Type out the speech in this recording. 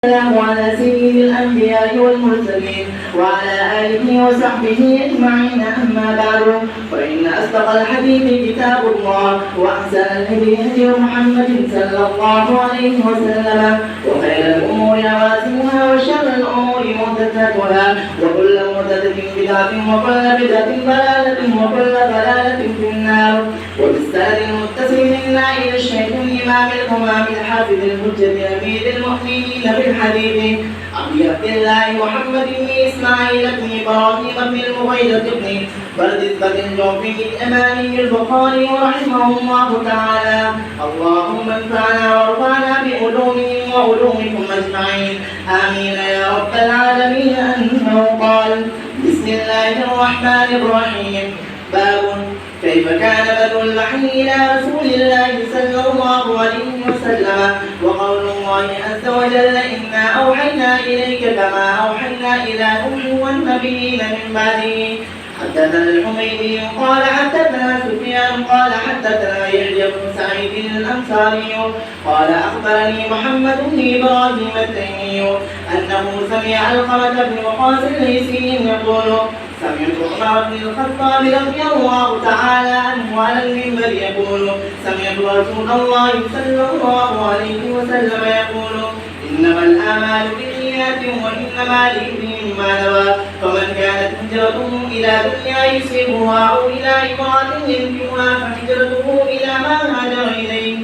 السلام على سيد الأنبياء والمرسلين وعلى آله وصحبه أجمعين. أما بعد، فإن أصدق الحديث كتاب الله، وأحسن الهدي هدي محمد صلى الله عليه وسلم، وخير الأمور عوازمها، وشر الأمور محدثاتها، وكل محدثة بدعة، وكل بدعة ضلالة، وكل ضلالة في النار. وبالسند المتصل منا إلى الشيخ الإمام الإمام الحافظ الحجة أمير المؤمنين بالحديث أبي عبد الله محمد بن إسماعيل بن إبراهيم بن المغيرة بن بردزبة الجوفي الأماني البخاري رحمه الله تعالى. اللهم انفعنا وارفعنا بعلومهم وعلومكم أجمعين، آمين يا رب العالمين. أنه قال: بسم الله الرحمن الرحيم. باب كيف كان بدء الوحي إلى رسول الله صلى الله عليه وسلم، وقول الله عز وجل: إنا أوحينا إليك كما أوحينا إلى نوح والنبيين من بعده. حدثنا الحميدي قال حدثنا سفيان قال حدثنا يحيى بن سعيد الأنصاري قال أخبرني محمد بن إبراهيم التيمي أنه سمع علقمة بن وقاص الليثي يقول: سمعت عمر بن الخطاب رضي الله تعالى عنه على المنبر يقول: سمعت رسول الله صلى الله عليه وسلم يقول: إنما الأعمال بالنيات وإنما لكل ما نوى، فمن كانت هجرته إلى دنيا يصيبها أو إلى امرأة ينكحها فهجرته إلى ما هاجر إليه.